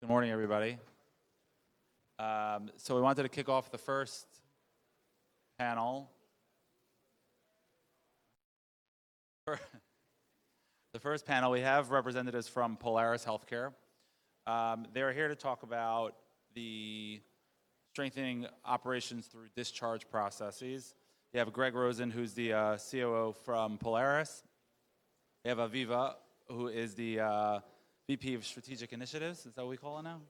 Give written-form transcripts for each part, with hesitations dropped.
Good morning, everybody. So we wanted to kick off the first panel. The first panel, we have representatives from Polaris Healthcare. They're here to talk about the strengthening operations through discharge processes. You have Gregg Rosen, who's the COO from Polaris. You have Aviva, who is the VP of Strategic Initiatives. Is that what we call it now?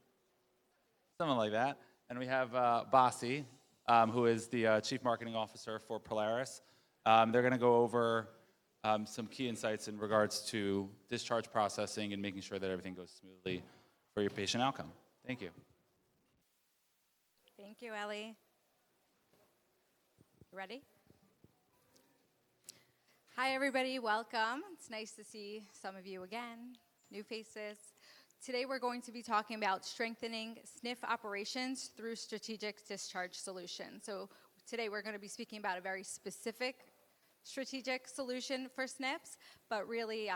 Something like that. And we have Bassie, who is the Chief Marketing Officer for Polaris. They're going to go over some key insights in regards to discharge processing and making sure that everything goes smoothly for your patient outcome. Thank you. Thank you, Ellie. Ready? Hi, everybody. Welcome. It's nice to see some of you again, new faces. Today, we're going to be talking about strengthening SNF operations through strategic discharge solutions. So today, we're going to be speaking about a very specific strategic solution for SNFs, but really,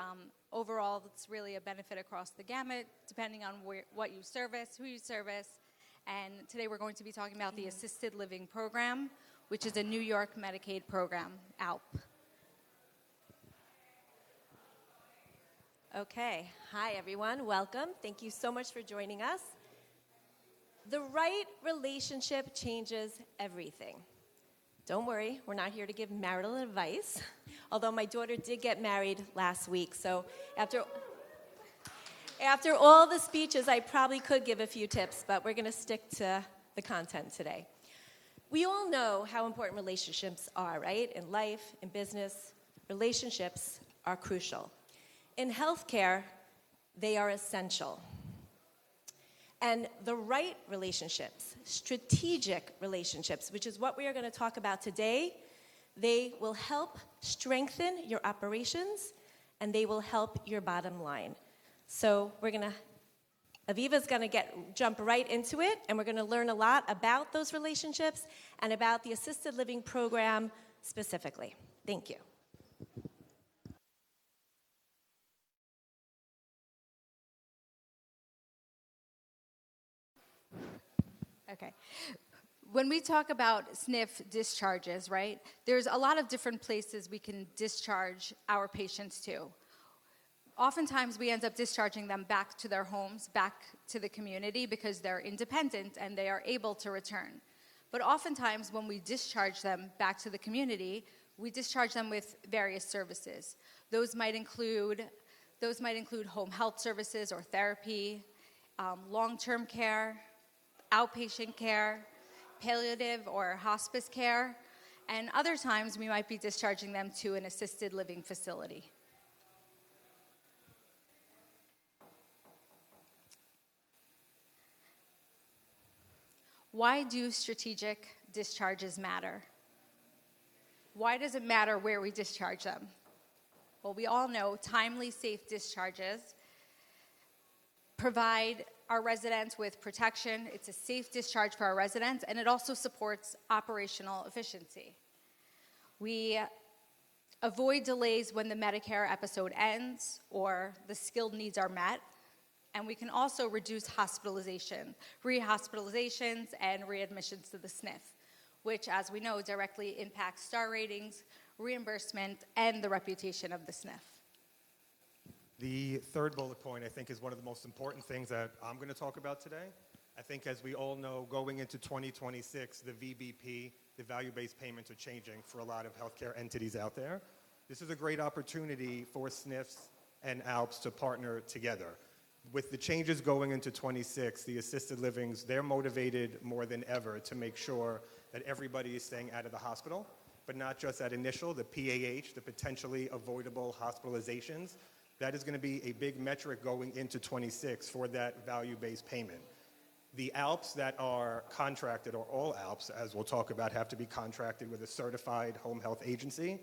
overall, it's really a benefit across the gamut, depending on what you service, who you service. And today, we're going to be talking about the Assisted Living Program, which is a New York Medicaid program, ALP. Okay. Hi, everyone. Welcome. Thank you so much for joining us. The right relationship changes everything. Don't worry, we're not here to give marital advice, although my daughter did get married last week. So after all the speeches, I probably could give a few tips, but we're going to stick to the content today. We all know how important relationships are, right? In life, in business, relationships are crucial. In healthcare, they are essential. And the right relationships, strategic relationships, which is what we are going to talk about today, they will help strengthen your operations and they will help your bottom line. So Aviva's going to jump right into it, and we're going to learn a lot about those relationships and about the assisted living program specifically. Thank you. Okay. When we talk about SNF discharges, right, there's a lot of different places we can discharge our patients to. Oftentimes, we end up discharging them back to their homes, back to the community, because they're independent and they are able to return. But oftentimes, when we discharge them back to the community, we discharge them with various services. Those might include home health services or therapy, long-term care, outpatient care, palliative or hospice care, and other times we might be discharging them to an assisted living facility. Why do strategic discharges matter? Why does it matter where we discharge them? Well, we all know timely, safe discharges provide our residents with protection. It's a safe discharge for our residents, and it also supports operational efficiency. We avoid delays when the Medicare episode ends or the skilled needs are met, and we can also reduce hospitalization, rehospitalizations, and readmissions to the SNF, which, as we know, directly impacts star ratings, reimbursement, and the reputation of the SNF. The third bullet point, I think, is one of the most important things that I'm going to talk about today. I think, as we all know, going into 2026, the VBP, the value-based payments, are changing for a lot of healthcare entities out there. This is a great opportunity for SNFs and ALPs to partner together. With the changes going into 26, the assisted livings, they're motivated more than ever to make sure that everybody is staying out of the hospital, but not just that initial, the PAH, the potentially avoidable hospitalizations. That is going to be a big metric going into 26 for that value-based payment. The ALPs that are contracted, or all ALPs, as we'll talk about, have to be contracted with a certified home health agency.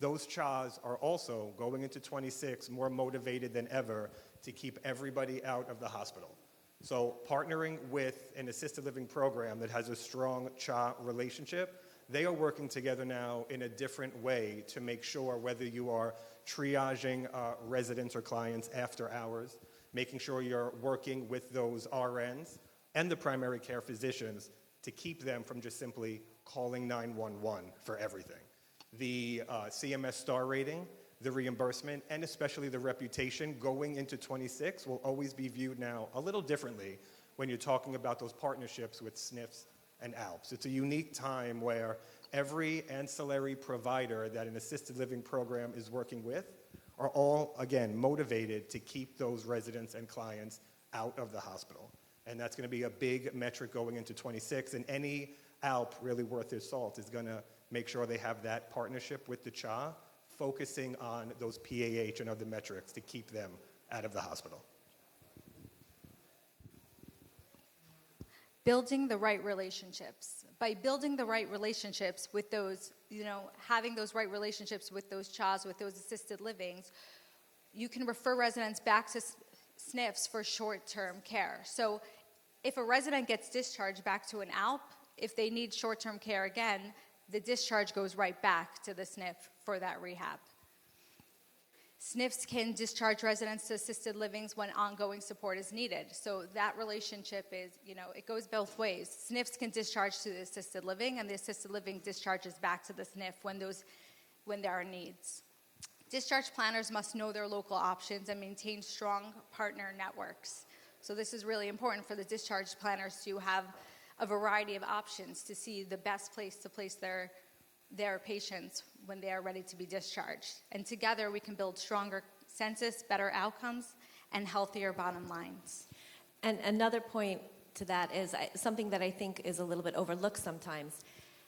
Those CHAs are also, going into 26, more motivated than ever to keep everybody out of the hospital. So partnering with an assisted living program that has a strong CHA relationship, they are working together now in a different way to make sure whether you are triaging residents or clients after hours, making sure you're working with those RNs and the primary care physicians to keep them from just simply calling 911 for everything. The CMS star rating, the reimbursement, and especially the reputation going into 26 will always be viewed now a little differently when you're talking about those partnerships with SNFs and ALPS. It's a unique time where every ancillary provider that an assisted living program is working with are all, again, motivated to keep those residents and clients out of the hospital. And that's going to be a big metric going into 26. And any ALP really worth their salt is going to make sure they have that partnership with the CHA, focusing on those PAH and other metrics to keep them out of the hospital. Building the right relationships. By building the right relationships with those, having those right relationships with those CHAs, with those assisted livings, you can refer residents back to SNFs for short-term care. So if a resident gets discharged back to an ALP, if they need short-term care again, the discharge goes right back to the SNF for that rehab. SNFs can discharge residents to assisted livings when ongoing support is needed. So that relationship is, it goes both ways. SNFs can discharge to the assisted living, and the assisted living discharges back to the SNF when there are needs. Discharge planners must know their local options and maintain strong partner networks. So this is really important for the discharge planners to have a variety of options to see the best place to place their patients when they are ready to be discharged. And together we can build stronger census, better outcomes, and healthier bottom lines. And another point to that is something that I think is a little bit overlooked sometimes.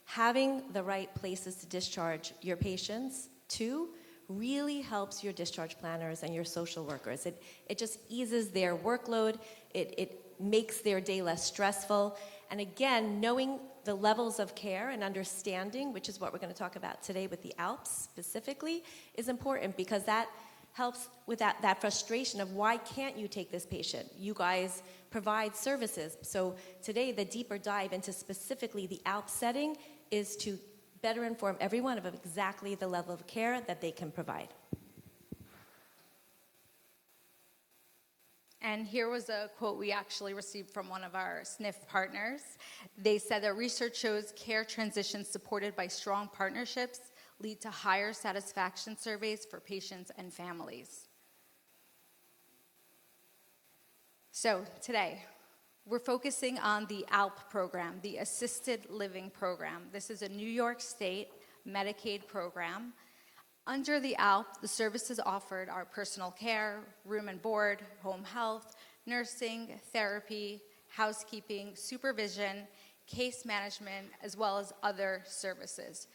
Having the right places to discharge your patients to really helps your discharge planners and your social workers. It just eases their workload. It makes their day less stressful. And again, knowing the levels of care and understanding, which is what we're going to talk about today with the ALPS specifically, is important because that helps with that frustration of why can't you take this patient? You guys provide services. So today, the deeper dive into specifically the ALPS setting is to better inform everyone of exactly the level of care that they can provide. And here was a quote we actually received from one of our SNF partners. They said that research shows care transitions supported by strong partnerships lead to higher satisfaction surveys for patients and families. So today, we're focusing on the ALP program, the Assisted Living Program. This is a New York State Medicaid program. Under the ALP, the services offered are personal care, room and board, home health, nursing, therapy, housekeeping, supervision, case management, as well as other services.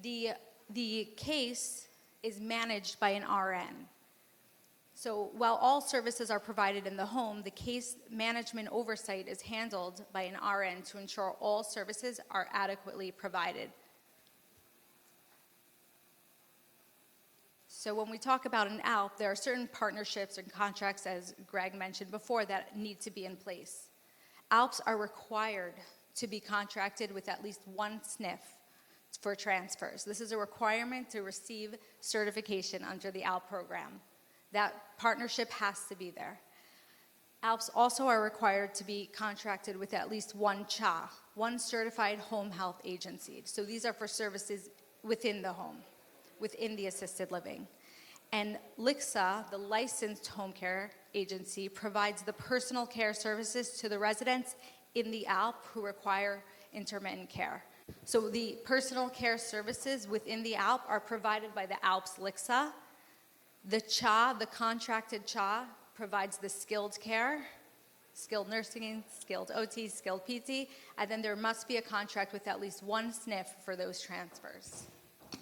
The case is managed by an RN. So while all services are provided in the home, the case management oversight is handled by an RN to ensure all services are adequately provided. So when we talk about an ALP, there are certain partnerships and contracts, as Gregg mentioned before, that need to be in place. ALPs are required to be contracted with at least one SNF for transfers. This is a requirement to receive certification under the ALP program. That partnership has to be there. ALPs also are required to be contracted with at least one CHA, one certified home health agency. So these are for services within the home, within the assisted living. And LICSA, the licensed home care agency, provides the personal care services to the residents in the ALP who require intermittent care. So the personal care services within the ALP are provided by the ALP's LICSA. The CHA, the contracted CHA, provides the skilled care, skilled nursing, skilled OT, skilled PT, and then there must be a contract with at least one SNF for those transfers.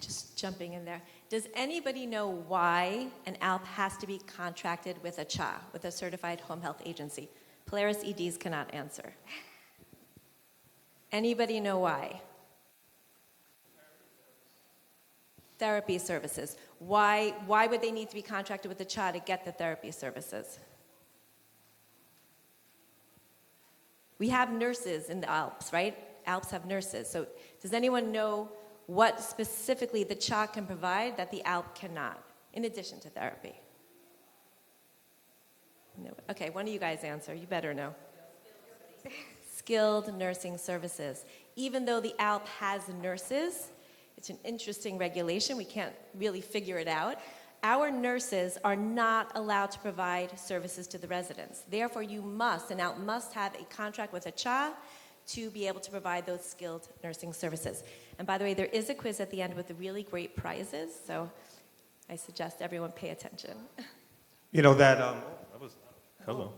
Just jumping in there. Does anybody know why an ALP has to be contracted with a CHA, with a certified home health agency? Polaris EDs cannot answer. Anybody know why? Therapy services. Why would they need to be contracted with a CHA to get the therapy services? We have nurses in the ALPs, right? ALPs have nurses. So does anyone know what specifically the CHA can provide that the ALP cannot, in addition to therapy? No. Okay, one of you guys answer. You better know. Skilled nursing services. Even though the ALP has nurses, it's an interesting regulation. We can't really figure it out. Our nurses are not allowed to provide services to the residents. Therefore, an ALP must have a contract with a CHA to be able to provide those skilled nursing services. And by the way, there is a quiz at the end with the really great prizes, so I suggest everyone pay attention. You know that, that was, hello.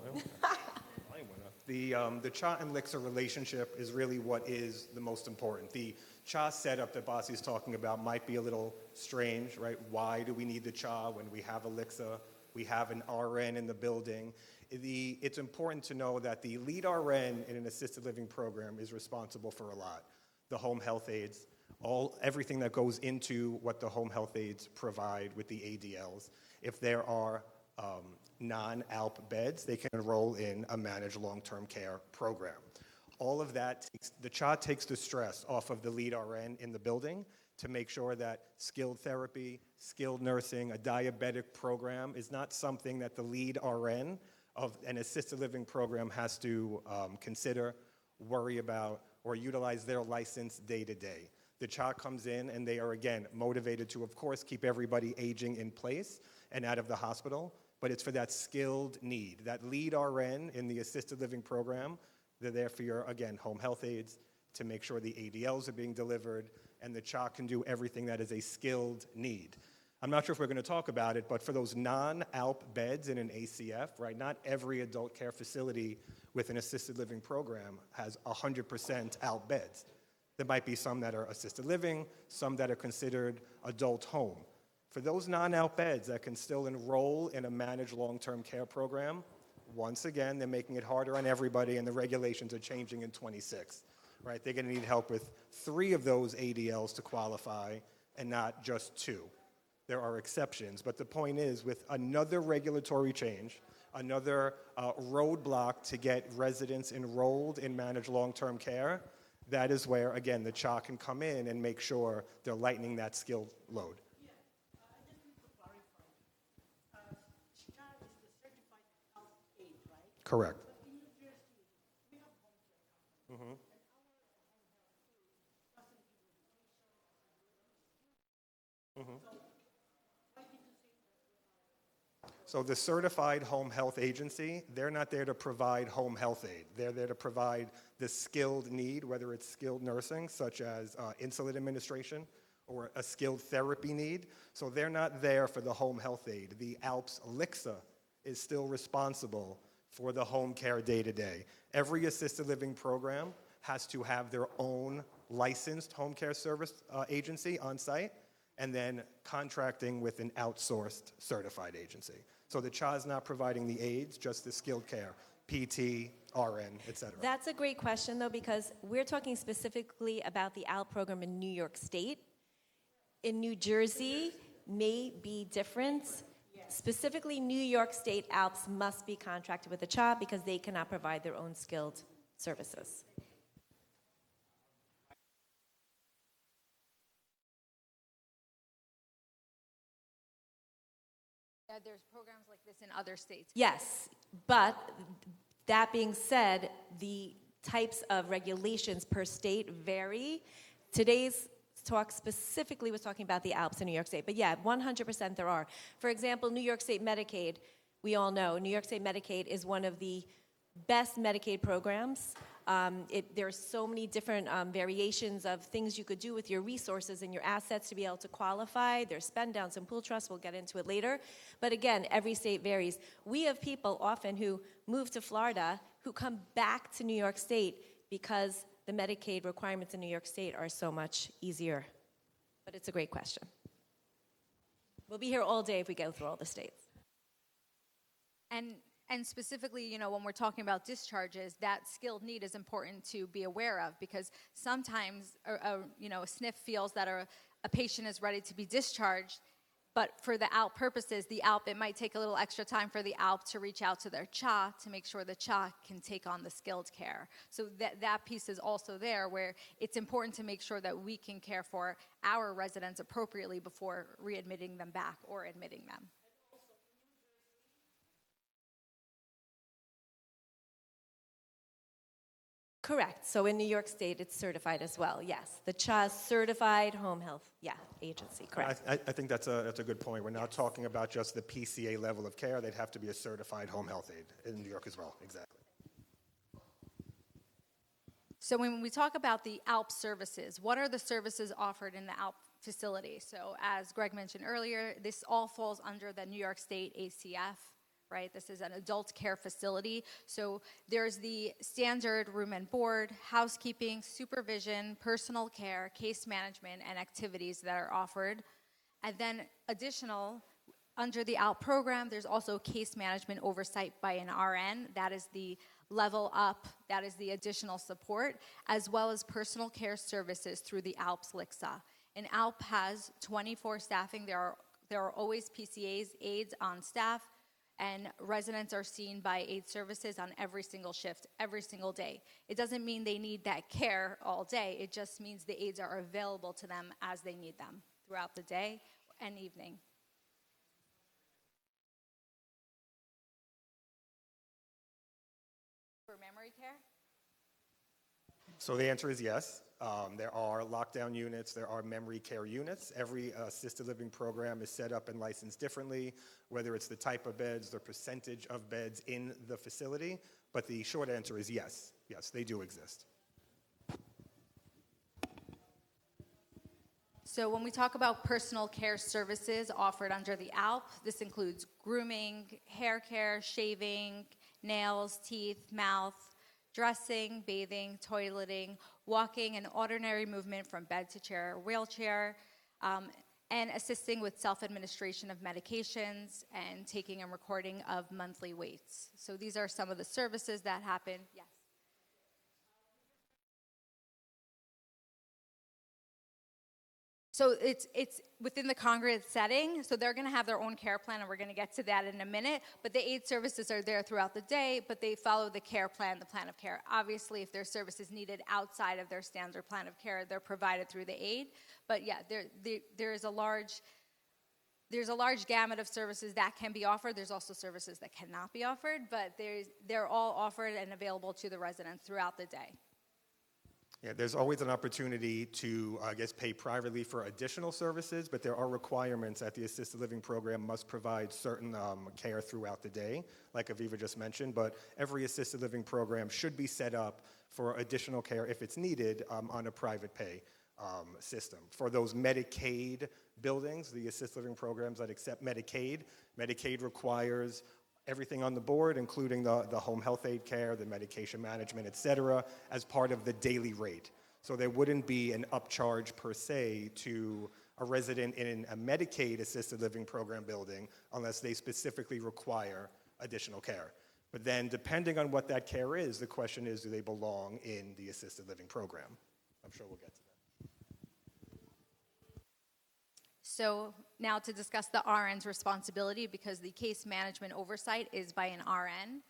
The CHA and LICSA relationship is really what is the most important. The CHA setup that Bassie's talking about might be a little strange, right? Why do we need the CHA when we have a LICSA? We have an RN in the building. It's important to know that the lead RN in an assisted living program is responsible for a lot. The home health aides, everything that goes into what the home health aides provide with the ADLs. If there are non-ALP beds, they can enroll in a managed long-term care program. All of that, the CHA takes the stress off of the lead RN in the building to make sure that skilled therapy, skilled nursing, a diabetic program is not something that the lead RN of an assisted living program has to consider, worry about, or utilize their license day to day. The CHA comes in and they are, again, motivated to, of course, keep everybody aging in place and out of the hospital, but it's for that skilled need. That lead RN in the assisted living program, they're there for your, again, home health aides to make sure the ADLs are being delivered, and the CHA can do everything that is a skilled need. I'm not sure if we're going to talk about it, but for those non-ALP beds in an ACF, right, not every adult care facility with an assisted living program has 100% ALP beds. There might be some that are assisted living, some that are considered adult home. For those non-ALP beds that can still enroll in a managed long-term care program, once again, they're making it harder on everybody, and the regulations are changing in 26, right? They're going to need help with 3 of those ADLs to qualify and not just 2. There are exceptions, but the point is, with another regulatory change, another roadblock to get residents enrolled in managed long-term care, that is where, again, the CHA can come in and make sure they're lightening that skilled load. Correct. So the certified home health agency, they're not there to provide home health aid. They're there to provide the skilled need, whether it's skilled nursing, such as insulin administration, or a skilled therapy need. So they're not there for the home health aid. The ALPS LICSA is still responsible for the home care day-to-day. Every assisted living program has to have their own licensed home care service agency on site, and then contracting with an outsourced certified agency. So the CHA is not providing the aids, just the skilled care, PT, RN, et cetera. That's a great question, though, because we're talking specifically about the ALP program in New York State. In New Jersey, may be different. Specifically, New York State ALPs must be contracted with the CHA because they cannot provide their own skilled services. There's programs like this in other states. Yes, but that being said, the types of regulations per state vary. Today's talk specifically was talking about the ALPS in New York State, but yeah, 100% there are. For example, New York State Medicaid, we all know, New York State Medicaid is one of the best Medicaid programs. There's so many different variations of things you could do with your resources and your assets to be able to qualify. There's spend downs and pool trusts. We'll get into it later. But again, every state varies. We have people often who move to Florida who come back to New York State because the Medicaid requirements in New York State are so much easier. But it's a great question. We'll be here all day if we go through all the states. And specifically, you know, when we're talking about discharges, that skilled need is important to be aware of because sometimes, a SNF feels that a patient is ready to be discharged, but for the ALP purposes, it might take a little extra time for the ALP to reach out to their CHA to make sure the CHA can take on the skilled care. So that piece is also there where it's important to make sure that we can care for our residents appropriately before readmitting them back or admitting them. Correct. So in New York State, it's certified as well. Yes, the CHA certified home health, agency. Correct. I think that's a good point. We're not talking about just the PCA level of care. They'd have to be a certified home health aide in New York as well. Exactly. So when we talk about the ALP services, what are the services offered in the ALP facility? So as Greg mentioned earlier, this all falls under the New York State ACF, right? This is an adult care facility. So there's the standard room and board, housekeeping, supervision, personal care, case management, and activities that are offered. And then additional, under the ALP program, there's also case management oversight by an RN. That is the level up, that is the additional support, as well as personal care services through the ALPS LIXA. And ALP has 24 staffing. There are always PCAs, aides on staff, and residents are seen by aid services on every single shift, every single day. It doesn't mean they need that care all day. It just means the aides are available to them as they need them throughout the day and evening. For memory care? So the answer is yes. There are lockdown units, there are memory care units. Every assisted living program is set up and licensed differently, whether it's the type of beds, the percentage of beds in the facility. But the short answer is yes. Yes, they do exist. So when we talk about personal care services offered under the ALP, this includes grooming, hair care, shaving, nails, teeth, mouth, dressing, bathing, toileting, walking, and ordinary movement from bed to chair or wheelchair, and assisting with self-administration of medications and taking and recording of monthly weights. So these are some of the services that happen. Yes. So it's within the congregate setting, so they're going to have their own care plan, and we're going to get to that in a minute. But the aid services are there throughout the day, but they follow the care plan, the plan of care. Obviously, if there's services needed outside of their standard plan of care, they're provided through the aid. But yeah, there's a large gamut of services that can be offered. There's also services that cannot be offered, but they're all offered and available to the residents throughout the day. Yeah, there's always an opportunity to, pay privately for additional services, but there are requirements that the assisted living program must provide certain care throughout the day, like Aviva just mentioned, but every assisted living program should be set up for additional care if it's needed on a private pay system. For those Medicaid buildings, the assisted living programs that accept Medicaid requires everything on the board, including the home health aid care, the medication management, et cetera, as part of the daily rate. So there wouldn't be an upcharge per se to a resident in a Medicaid assisted living program building unless they specifically require additional care. But then depending on what that care is, the question is, do they belong in the assisted living program? I'm sure we'll get to that. So now to discuss the RN's responsibility, because the case management oversight is by an RN.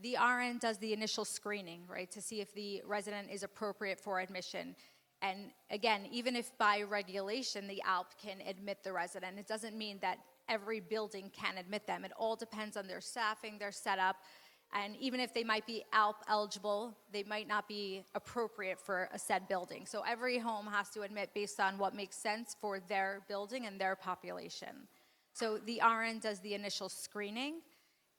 The RN does the initial screening, right, to see if the resident is appropriate for admission. And again, even if by regulation the ALP can admit the resident, it doesn't mean that every building can admit them. It all depends on their staffing, their setup, and even if they might be ALP eligible, they might not be appropriate for a said building. So every home has to admit based on what makes sense for their building and their population. So the RN does the initial screening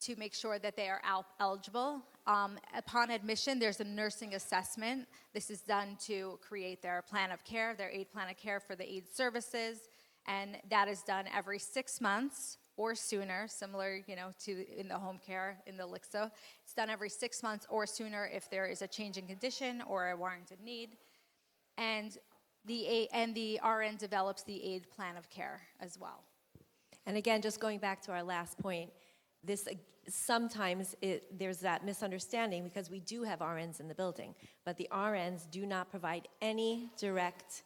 to make sure that they are ALP eligible. Upon admission, there's a nursing assessment. This is done to create their plan of care, their aid plan of care for the aid services, and that is done every 6 months or sooner, similar, to in the home care, in the LIXA. It's done every 6 months or sooner if there is a change in condition or a warranted need. And the RN develops the aid plan of care as well. And again, just going back to our last point, sometimes there's that misunderstanding because we do have RNs in the building, but the RNs do not provide any direct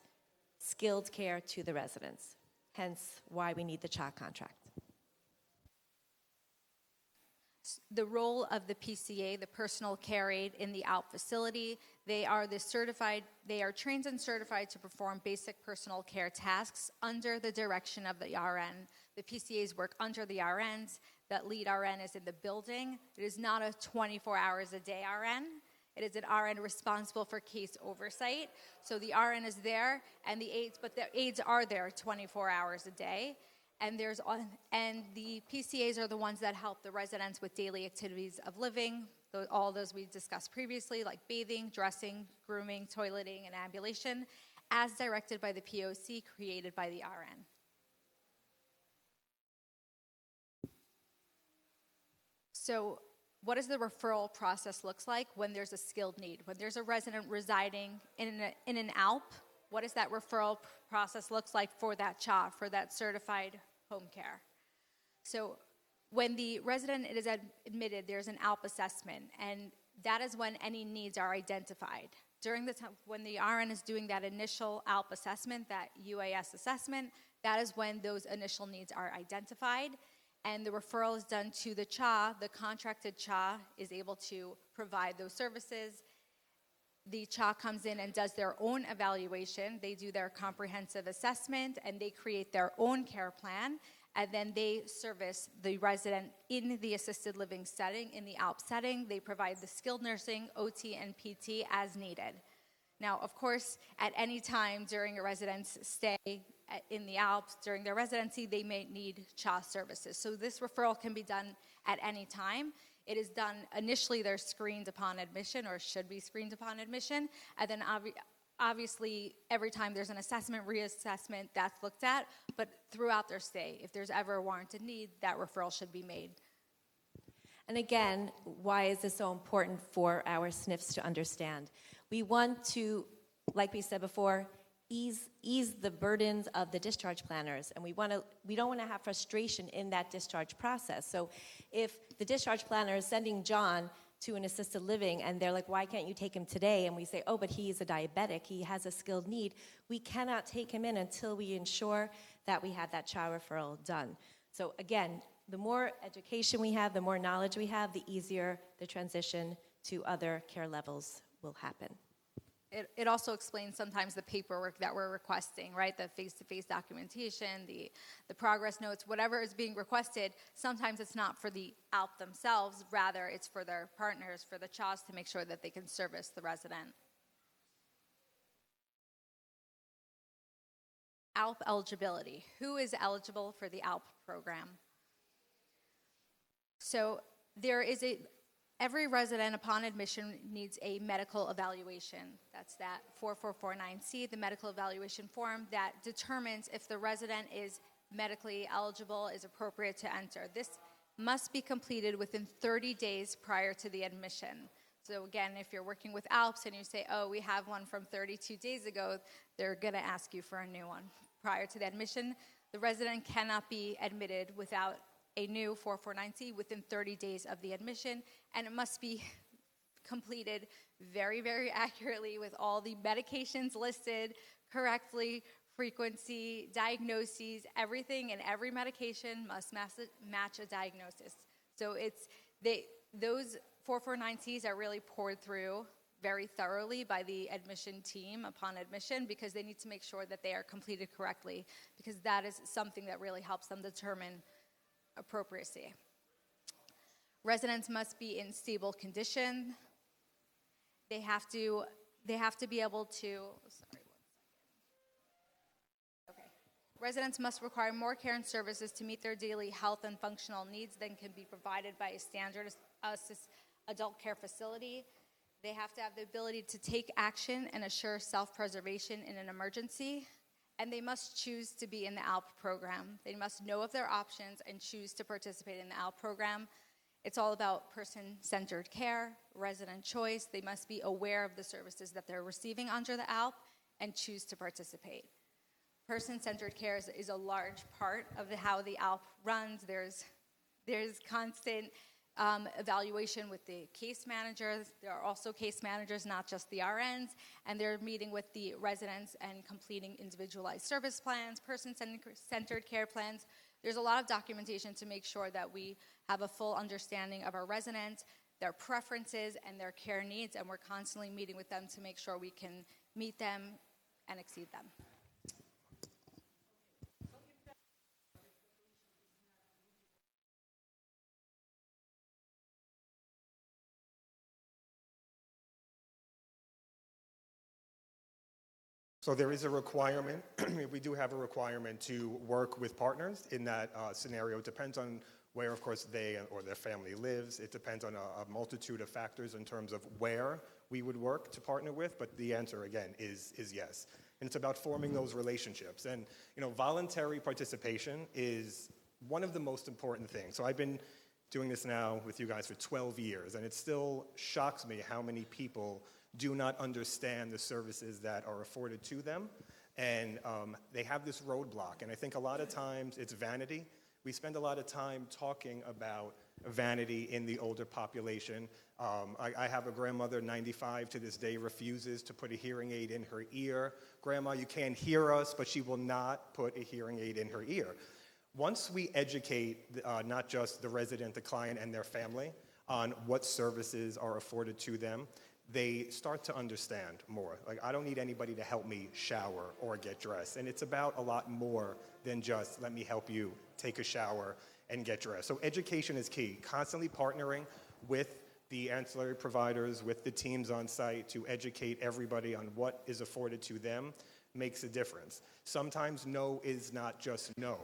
skilled care to the residents, hence why we need the CHA contract. The role of the PCA, the personal care aide in the ALP facility, they are trained and certified to perform basic personal care tasks under the direction of the RN. The PCAs work under the RNs. That lead RN is in the building. It is not a 24 hours a day RN. It is an RN responsible for case oversight. So the RN is there, and the aides are there 24 hours a day. And the PCAs are the ones that help the residents with daily activities of living, all those we discussed previously, like bathing, dressing, grooming, toileting, and ambulation, as directed by the POC created by the RN. So what does the referral process look like when there's a skilled need? When there's a resident residing in an ALP, what does that referral process look like for that CHA, for that certified home care? So when the resident is admitted, there's an ALP assessment, and that is when any needs are identified. During the time when the RN is doing that initial ALP assessment, that UAS assessment, that is when those initial needs are identified, and the referral is done to the CHA. The contracted CHA is able to provide those services. The CHA comes in and does their own evaluation. They do their comprehensive assessment, and they create their own care plan, and then they service the resident in the assisted living setting, in the ALP setting. They provide the skilled nursing, OT, and PT as needed. Now, of course, at any time during a resident's stay in the Alps, during their residency, they may need CHA services. So this referral can be done at any time. It is done initially, they're screened upon admission, or should be screened upon admission, and then obviously every time there's an assessment, reassessment, that's looked at, but throughout their stay, if there's ever a warranted need, that referral should be made. And again, why is this so important for our SNFs to understand? We want to, like we said before, ease the burdens of the discharge planners, and we don't want to have frustration in that discharge process. So if the discharge planner is sending John to an assisted living and they're like, why can't you take him today? And we say, oh, but he's a diabetic, he has a skilled need. We cannot take him in until we ensure that we have that CHA referral done. So again, the more education we have, the more knowledge we have, the easier the transition to other care levels will happen. It also explains sometimes the paperwork that we're requesting, right? The face-to-face documentation, the progress notes, whatever is being requested. Sometimes it's not for the ALP themselves, rather it's for their partners, for the CHAs, to make sure that they can service the resident. ALP eligibility. Who is eligible for the ALP program? So every resident upon admission needs a medical evaluation. That's that 4449C, the medical evaluation form that determines if the resident is medically eligible, is appropriate to enter. This must be completed within 30 days prior to the admission. So again, if you're working with ALPS and you say, oh, we have one from 32 days ago, they're gonna ask you for a new one. Prior to the admission, the resident cannot be admitted without a new 449C within 30 days of the admission, and it must be completed very, very accurately with all the medications listed correctly, frequency, diagnoses, everything, and every medication must match a diagnosis. So those 449Cs are really poured through very thoroughly by the admission team upon admission, because they need to make sure that they are completed correctly, because that is something that really helps them determine appropriacy. Residents must be in stable condition. They have to be able to, Residents must require more care and services to meet their daily health and functional needs than can be provided by a standard adult care facility. They have to have the ability to take action and assure self-preservation in an emergency. And they must choose to be in the ALP program. They must know of their options and choose to participate in the ALP program. It's all about person-centered care, resident choice. They must be aware of the services that they're receiving under the ALP and choose to participate. Person-centered care is a large part of how the ALP runs. There's constant evaluation with the case managers. There are also case managers, not just the RNs, and they're meeting with the residents and completing individualized service plans, person-centered care plans. There's a lot of documentation to make sure that we have a full understanding of our residents, their preferences, and their care needs, and we're constantly meeting with them to make sure we can meet them and exceed them. So there is a requirement, we do have a requirement to work with partners in that scenario. It depends on where, of course, they or their family lives. It depends on a multitude of factors in terms of where we would work to partner with, but the answer, again, is yes. And it's about forming those relationships. And, voluntary participation is one of the most important things. So I've been doing this now with you guys for 12 years, and it still shocks me how many people do not understand the services that are afforded to them, and they have this roadblock. And I think a lot of times it's vanity. We spend a lot of time talking about vanity in the older population. I have a grandmother, 95, to this day refuses to put a hearing aid in her ear. Grandma, you can't hear us, but she will not put a hearing aid in her ear. Once we educate not just the resident, the client, and their family on what services are afforded to them, they start to understand more. Like, I don't need anybody to help me shower or get dressed. And it's about a lot more than just, let me help you take a shower and get dressed. So education is key. Constantly partnering with the ancillary providers, with the teams on site to educate everybody on what is afforded to them makes a difference. Sometimes no is not just no.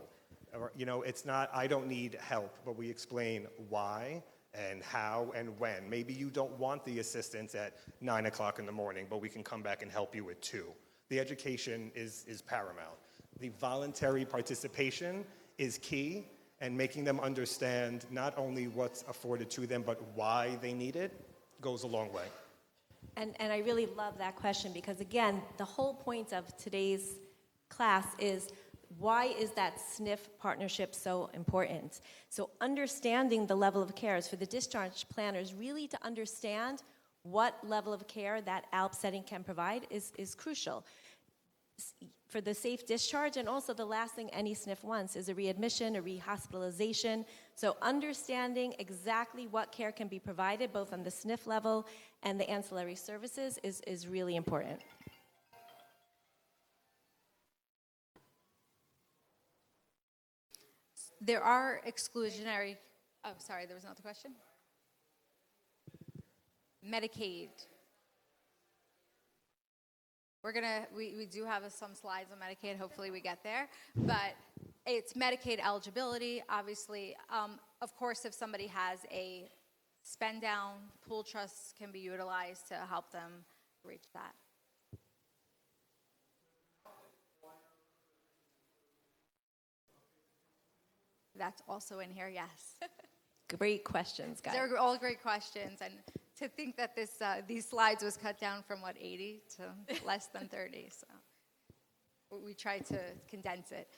Or, it's not, I don't need help, but we explain why and how and when. Maybe you don't want the assistance at 9 o'clock in the morning, but we can come back and help you at 2. The education is paramount. The voluntary participation is key, and making them understand not only what's afforded to them, but why they need it goes a long way. And I really love that question because, again, the whole point of today's class is why is that SNF partnership so important? So understanding the level of care is for the discharge planners really to understand what level of care that ALP setting can provide is crucial for the safe discharge. And also the last thing any SNF wants is a readmission, a rehospitalization. So understanding exactly what care can be provided both on the SNF level and the ancillary services is really important. There are exclusionary, oh, sorry, there was another question? Medicaid. We do have some slides on Medicaid, hopefully we get there, but it's Medicaid eligibility, obviously. Of course, if somebody has a spend down, pool trusts can be utilized to help them reach that. That's also in here, yes. Great questions, guys. They're all great questions, and to think that these slides was cut down from 80 to less than 30, so we tried to condense it.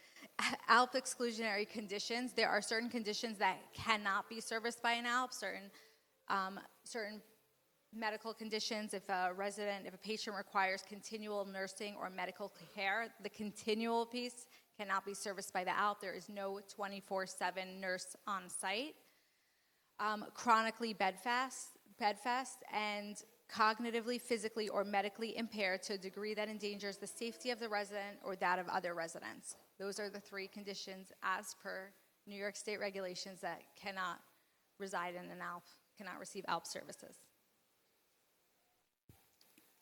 ALP exclusionary conditions. There are certain conditions that cannot be serviced by an ALP. Certain medical conditions. If a patient requires continual nursing or medical care, the continual piece cannot be serviced by the ALP. There is no 24/7 nurse on site. Chronically bedfast, and cognitively, physically, or medically impaired to a degree that endangers the safety of the resident or that of other residents. Those are the 3 conditions as per New York State regulations that cannot reside in an ALP, cannot receive ALP services.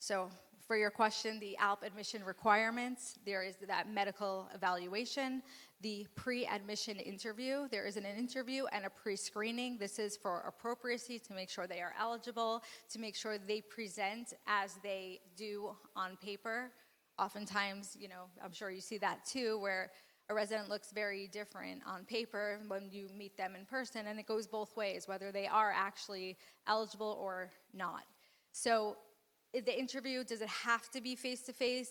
So for your question, the ALP admission requirements, there is that medical evaluation, the pre-admission interview. There is an interview and a pre-screening. This is for appropriacy, to make sure they are eligible, to make sure they present as they do on paper. Oftentimes, I'm sure you see that too, where a resident looks very different on paper when you meet them in person, and it goes both ways, whether they are actually eligible or not. So the interview, does it have to be face-to-face?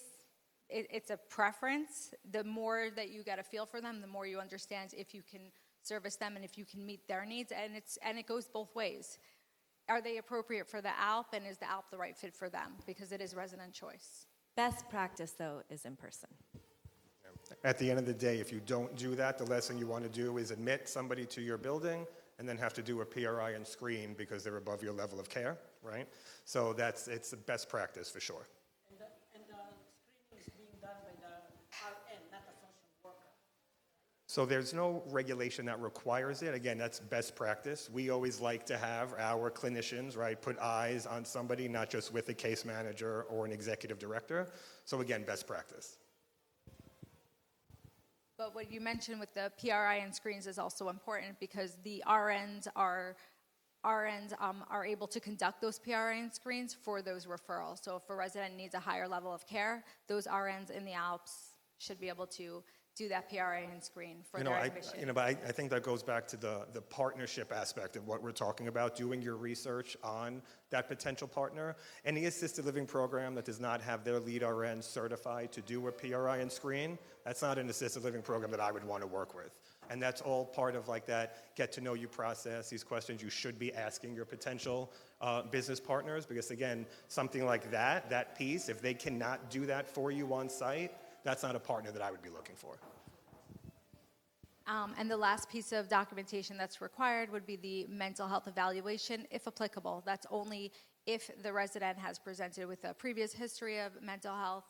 It's a preference. The more that you get a feel for them, the more you understand if you can service them and if you can meet their needs, and it goes both ways. Are they appropriate for the ALP, and is the ALP the right fit for them? Because it is resident choice. Best practice, though, is in person. At the end of the day, if you don't do that, the last thing you want to do is admit somebody to your building and then have to do a PRI and screen because they're above your level of care, right? So it's the best practice for sure. And the screening is being done by the RN, not a social worker. So there's no regulation that requires it. Again, that's best practice. We always like to have our clinicians, right, put eyes on somebody, not just with a case manager or an executive director. So again, best practice. But what you mentioned with the PRIN screens is also important because the RNs are able to conduct those PRN screens for those referrals. So if a resident needs a higher level of care, those RNs in the Alps should be able to do that PRN screen for their admission. But I think that goes back to the partnership aspect of what we're talking about, doing your research on that potential partner. Any assisted living program that does not have their lead RN certified to do a PRN screen, that's not an assisted living program that I would want to work with. And that's all part of like that get to know you process, these questions you should be asking your potential business partners, because again, something like that piece, if they cannot do that for you on site, that's not a partner that I would be looking for. And the last piece of documentation that's required would be the mental health evaluation, if applicable. That's only if the resident has presented with a previous history of mental health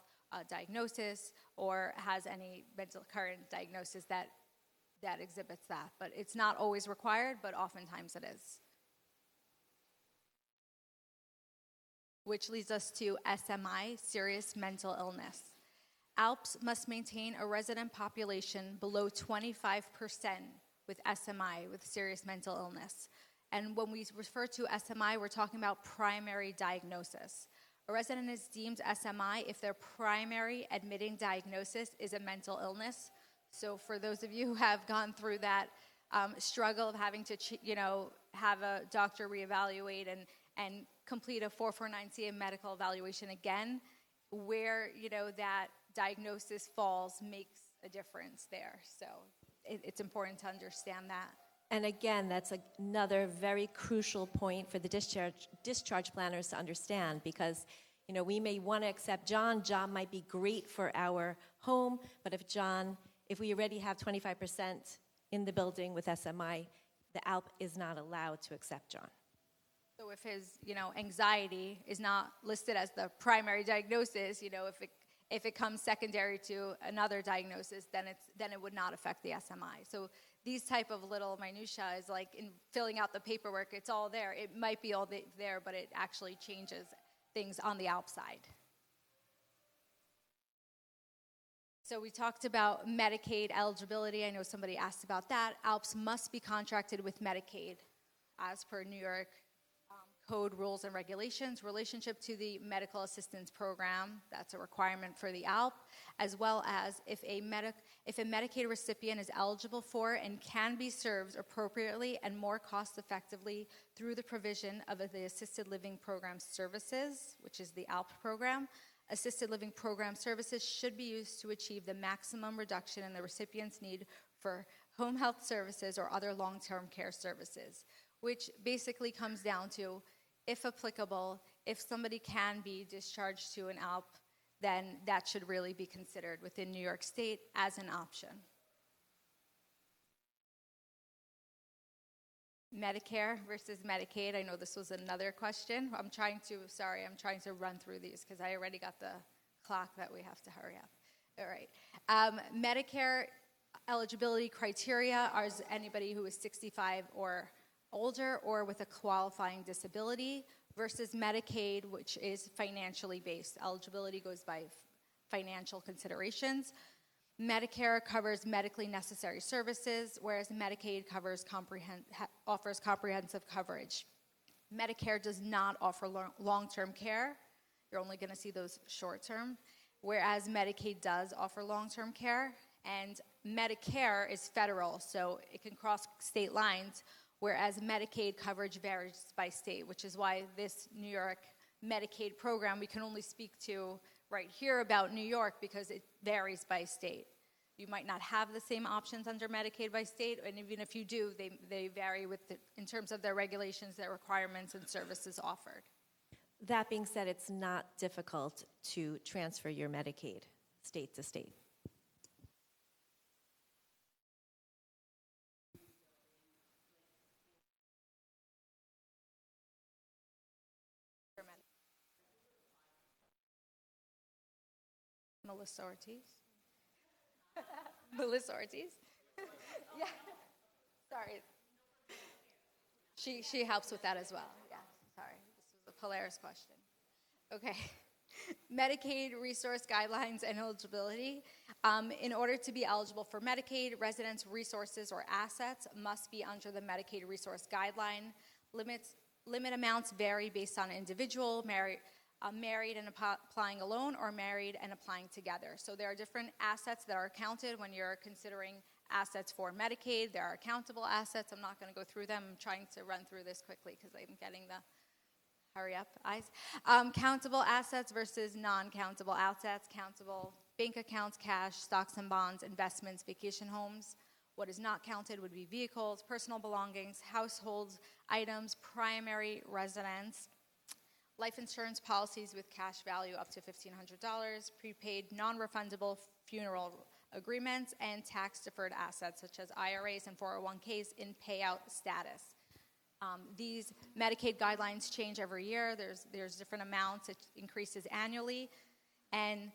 diagnosis or has any current diagnosis that exhibits that. But it's not always required, but oftentimes it is. Which leads us to SMI, serious mental illness. ALPS must maintain a resident population below 25% with SMI, with serious mental illness. And when we refer to SMI, we're talking about primary diagnosis. A resident is deemed SMI if their primary admitting diagnosis is a mental illness. So for those of you who have gone through that struggle of having to, have a doctor reevaluate and complete a 449C medical evaluation again, where, that diagnosis falls makes a difference there. So it's important to understand that. And again, that's another very crucial point for the discharge planners to understand, because we may want to accept John. John might be great for our home, but if we already have 25% in the building with SMI, the ALP is not allowed to accept John. So if his, anxiety is not listed as the primary diagnosis, if it comes secondary to another diagnosis, then it would not affect the SMI. So these type of little minutia is like in filling out the paperwork, it's all there. It might be all there, but it actually changes things on the ALP side. So we talked about Medicaid eligibility. I know somebody asked about that. ALPS must be contracted with Medicaid as per New York Code rules and regulations, relationship to the medical assistance program. That's a requirement for the ALP, as well as if a Medicaid recipient is eligible for and can be served appropriately and more cost effectively through the provision of the assisted living program services, which is the ALP program. Assisted living program services should be used to achieve the maximum reduction in the recipient's need for home health services or other long-term care services, which basically comes down to, if applicable, if somebody can be discharged to an ALP, then that should really be considered within New York State as an option. Medicare versus Medicaid. I know this was another question. I'm trying to run through these because I already got the clock that we have to hurry up. All right. Medicare eligibility criteria are anybody who is 65 or older or with a qualifying disability, versus Medicaid, which is financially based. Eligibility goes by financial considerations. Medicare covers medically necessary services, whereas Medicaid offers comprehensive coverage. Medicare does not offer long-term care. You're only going to see those short-term, whereas Medicaid does offer long-term care. And Medicare is federal, so it can cross state lines, whereas Medicaid coverage varies by state, which is why this New York Medicaid program, we can only speak to right here about New York because it varies by state. You might not have the same options under Medicaid by state, and even if you do, they vary in terms of their regulations, their requirements, and services offered. That being said, it's not difficult to transfer your Medicaid state to state. Melissa Ortiz. Melissa Ortiz. Yeah, sorry. She helps with that as well. Yeah, sorry. This was a Polaris question. Okay. Medicaid resource guidelines and eligibility. In order to be eligible for Medicaid, residents' resources or assets must be under the Medicaid resource guideline. Limit amounts vary based on individual, married and applying alone, or married and applying together. So there are different assets that are counted when you're considering assets for Medicaid. There are countable assets. I'm not going to go through them. I'm trying to run through this quickly because I'm getting the hurry up eyes. Countable assets versus non-countable assets. Countable bank accounts, cash, stocks and bonds, investments, vacation homes. What is not counted would be vehicles, personal belongings, household items, primary residence, life insurance policies with cash value up to $1,500, prepaid non-refundable funeral agreements, and tax-deferred assets such as IRAs and 401ks in payout status. These Medicaid guidelines change every year. There's different amounts. It increases annually. And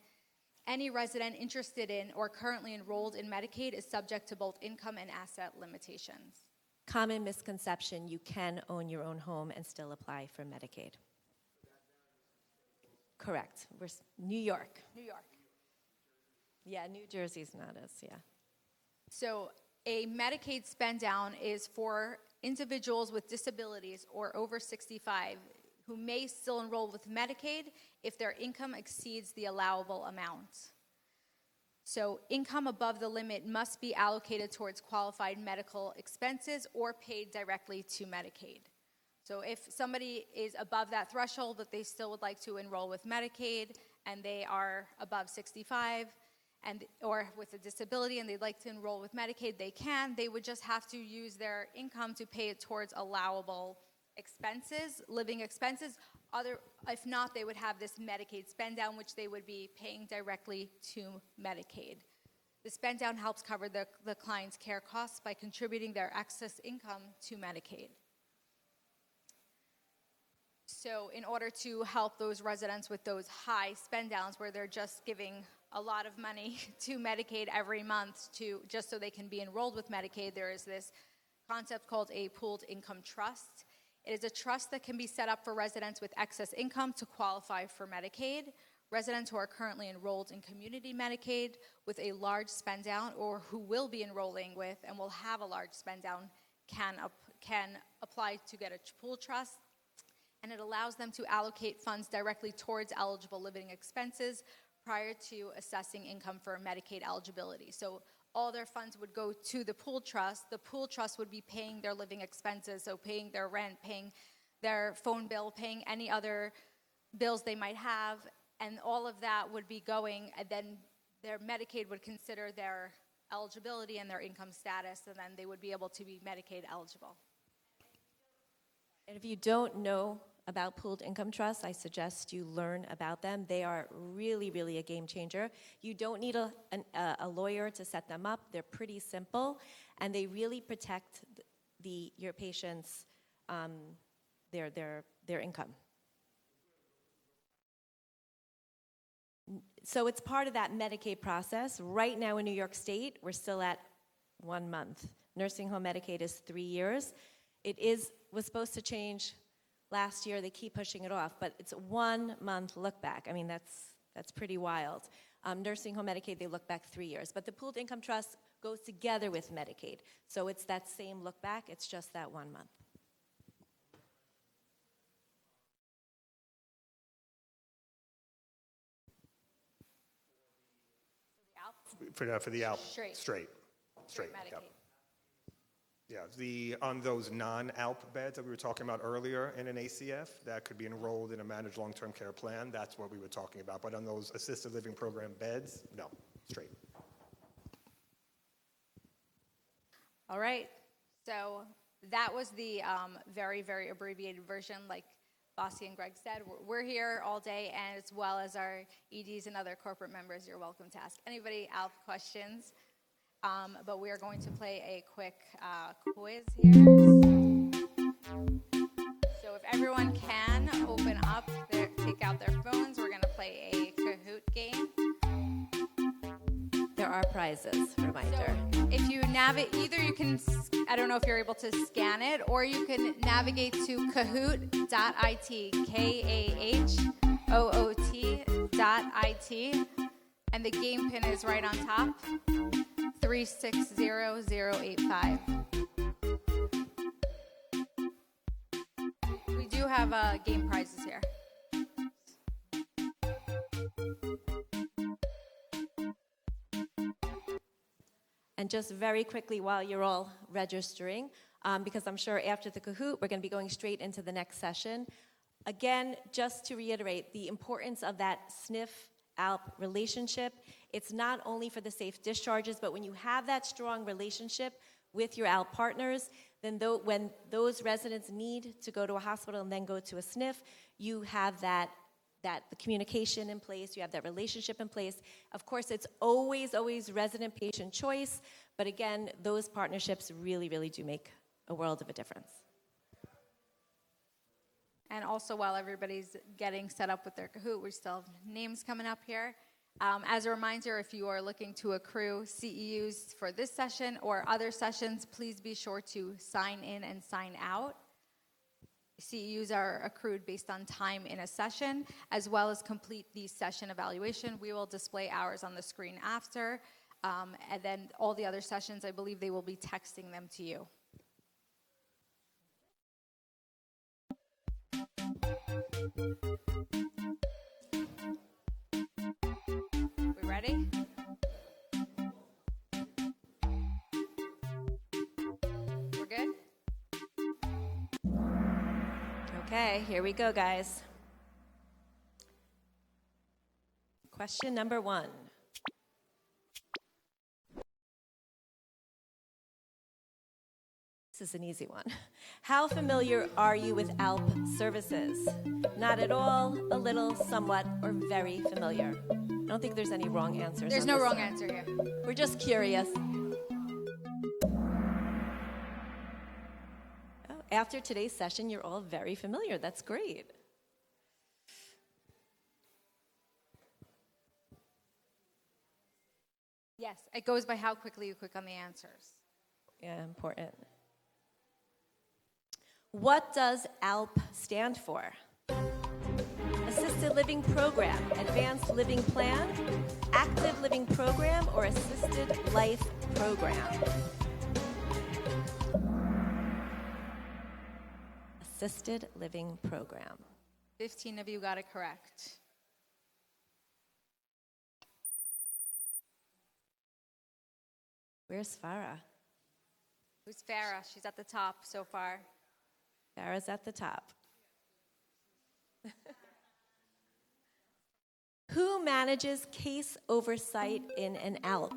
any resident interested in or currently enrolled in Medicaid is subject to both income and asset limitations. Common misconception, you can own your own home and still apply for Medicaid. Correct. New York. New York. Yeah, New Jersey's not as, yeah. So a Medicaid spend down is for individuals with disabilities or over 65 who may still enroll with Medicaid if their income exceeds the allowable amount. So income above the limit must be allocated towards qualified medical expenses or paid directly to Medicaid. So if somebody is above that threshold but they still would like to enroll with Medicaid and they are above 65 or with a disability and they'd like to enroll with Medicaid, they can. They would just have to use their income to pay it towards allowable expenses, living expenses. If not, they would have this Medicaid spend down, which they would be paying directly to Medicaid. The spend down helps cover the client's care costs by contributing their excess income to Medicaid. So in order to help those residents with those high spend downs where they're just giving a lot of money to Medicaid every month just so they can be enrolled with Medicaid, there is this concept called a pooled income trust. It is a trust that can be set up for residents with excess income to qualify for Medicaid. Residents who are currently enrolled in community Medicaid with a large spend down or who will be enrolling with and will have a large spend down can apply to get a pool trust. And it allows them to allocate funds directly towards eligible living expenses prior to assessing income for Medicaid eligibility. So all their funds would go to the pool trust. The pool trust would be paying their living expenses, so paying their rent, paying their phone bill, paying any other bills they might have, and all of that would be going, and then their Medicaid would consider their eligibility and their income status, and then they would be able to be Medicaid eligible. And if you don't know about pooled income trusts, I suggest you learn about them. They are really, really a game changer. You don't need a lawyer to set them up. They're pretty simple, and they really protect your patients' their income. So it's part of that Medicaid process. Right now in New York State, we're still at 1 month. Nursing home Medicaid is 3 years. Was supposed to change last year. They keep pushing it off, but it's a 1 month look back. I mean, that's pretty wild. Nursing home Medicaid, they look back 3 years, but the pooled income trust goes together with Medicaid. So it's that same look back, it's just that 1 month. For the ALP, Straight. straight. Medicaid. Yep. Yeah, on those non-ALP beds that we were talking about earlier in an ACF, that could be enrolled in a managed long-term care plan. That's what we were talking about. But on those assisted living program beds, no, straight. All right. So that was the very, very abbreviated version. Like Bassie and Gregg said, we're here all day, and as well as our EDs and other corporate members, you're welcome to ask anybody ALP questions. But we are going to play a quick quiz here. So if everyone can open up, take out their phones, we're going to play a Kahoot game. There our prizes? Reminder. If you either you can, I don't know if you're able to scan it, or you can navigate to kahoot.it, KAHOOT.it, and the game pin is right on top, 360085. We do have game prizes here. And just very quickly while you're all registering, because I'm sure after the Kahoot, we're going to be going straight into the next session. Again, just to reiterate the importance of that SNF-ALP relationship. It's not only for the safe discharges, but when you have that strong relationship with your ALP partners, then when those residents need to go to a hospital and then go to a SNF, you have the communication in place, you have that relationship in place. Of course, it's always resident-patient choice, but again, those partnerships really, really do make a world of a difference. And also, while everybody's getting set up with their Kahoot, we still have names coming up here. As a reminder, if you are looking to accrue CEUs for this session or other sessions, please be sure to sign in and sign out. CEUs are accrued based on time in a session, as well as complete the session evaluation. We will display ours on the screen after, and then all the other sessions, I believe they will be texting them to you. We ready? We're good? Okay, here we go, guys. Question number 1. This is an easy one. How familiar are you with ALP services? Not at all, a little, somewhat, or very familiar. I don't think there's any wrong answers. There's no wrong answer here. We're just curious. Oh, after today's session, you're all very familiar. That's great. Yes, it goes by how quickly you click on the answers. Yeah, important. What does ALP stand for? Assisted Living Program, Advanced Living Plan, Active Living Program, or Assisted Life Program? Assisted Living Program. 15 of you got it correct. Where's Farah? Who's Farah? She's at the top so far. Farah's at the top. Who manages case oversight in an ALP?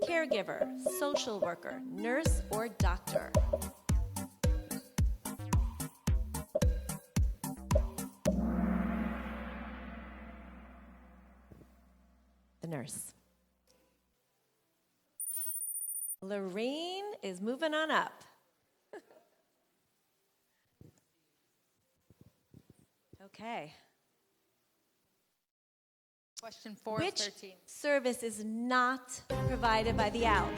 Caregiver, social worker, nurse, or doctor? The nurse. Lorraine is moving on up. Okay. Question 4 Which of 13. service is not provided by the ALP?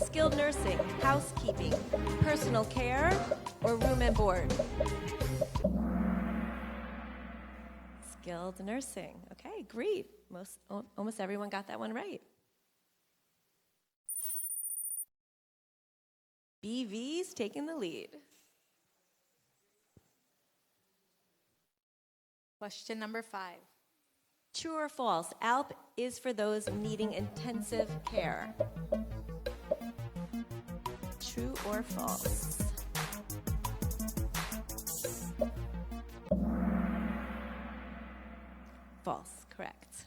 Skilled nursing, housekeeping, personal care, or room and board? Skilled nursing. Okay, great. Almost everyone got that one right. BV's taking the lead. Question number 5. True or false? ALP is for those needing intensive care. True or false? False, correct.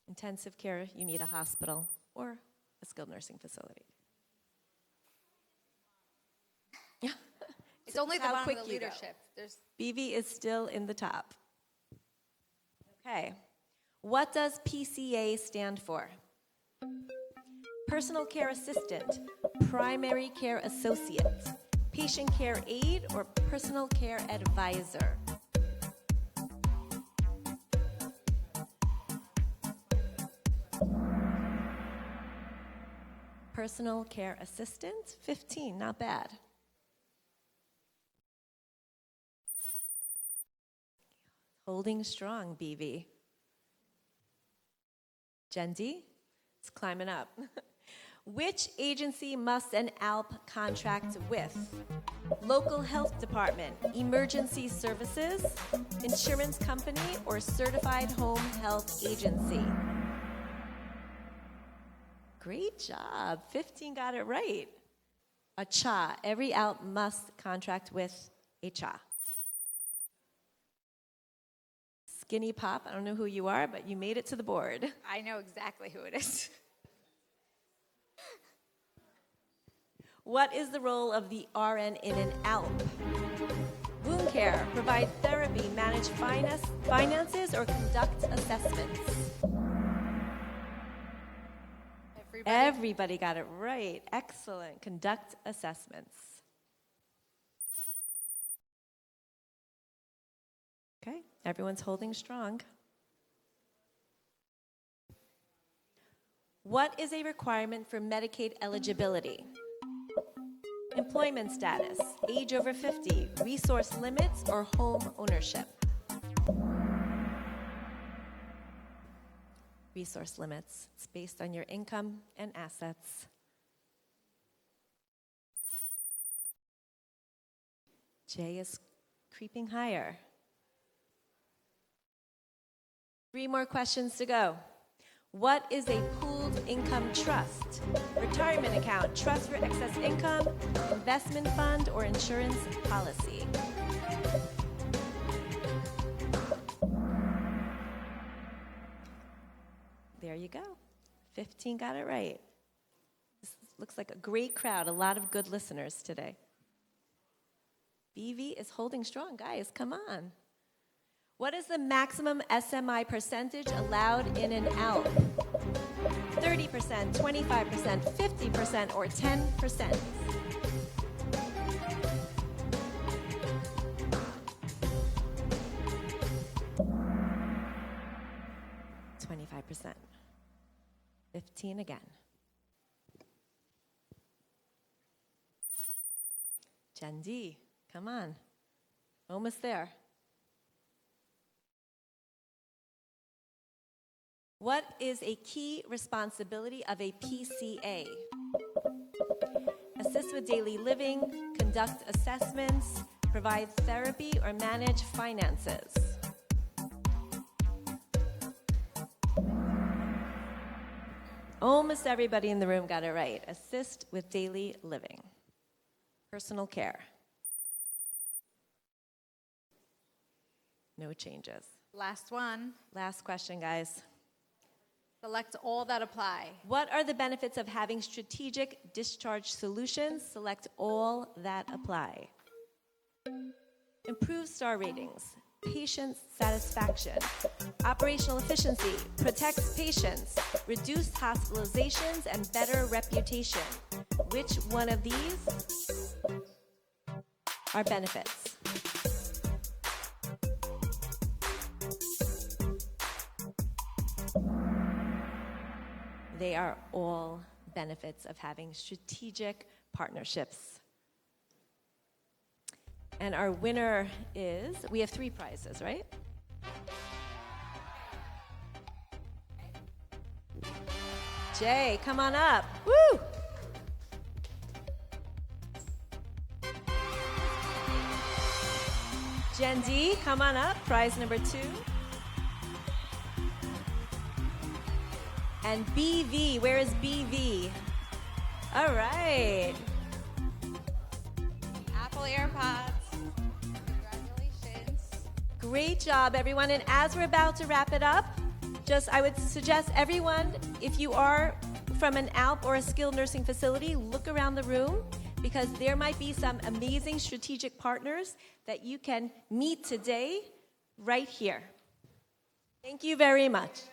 Intensive care, you need a hospital or a skilled nursing facility. It's only the How bottom quick of the you go. leadership. There's BV is still in the top. Okay. What does PCA stand for? Personal care assistant, primary care associate, patient care aide, or personal care advisor? personal care assistant. 15, not bad. Holding strong, BV. Gen D, it's climbing up. Which agency must an ALP contract with? Local health department, emergency services, insurance company, or certified home health agency? Great job. 15 got it right. A CHA. Every ALP must contract with a CHA. Skinny Pop, I don't know who you are, but you made it to the board. I know exactly who it is. What is the role of the RN in an ALP? Wound care, provide therapy, manage finances, or conduct assessments? Everybody got it right. Excellent. Conduct assessments. Okay, everyone's holding strong. What is a requirement for Medicaid eligibility? Employment status, age over 50, resource limits, or home ownership? Resource limits. It's based on your income and assets. J is creeping higher. 3 more questions to go. What is a pooled income trust? Retirement account, trust for excess income, investment fund, or insurance policy? There you go. 15 got it right. This looks like a great crowd, a lot of good listeners today. BV is holding strong, guys, come on. What is the maximum SMI percentage allowed in an ALP? 30%, 25%, 50%, or 10%? %. 15 again. Gen D, come on. Almost there. What is a key responsibility of a PCA? Assist with daily living, conduct assessments, provide therapy, or manage finances? Almost everybody in the room got it right. Assist with daily living. Personal care. No changes. Last one. Last question, guys. Select all that apply. What are the benefits of having strategic discharge solutions? Select all that apply. Improve star ratings, patient satisfaction, operational efficiency, protects patients, reduced hospitalizations, and better reputation. Which one of these are benefits? They are all benefits of having strategic partnerships. And our winner is, we have 3 prizes, right? Jay, come on up. Woo! Gen D, come on up. Prize number 2. And BV, where is BV? All right. Apple AirPods. Congratulations. Great job, everyone. And as we're about to wrap it up, I would suggest everyone, if you are from an ALP or a skilled nursing facility, look around the room because there might be some amazing strategic partners that you can meet today right here. Thank you very much.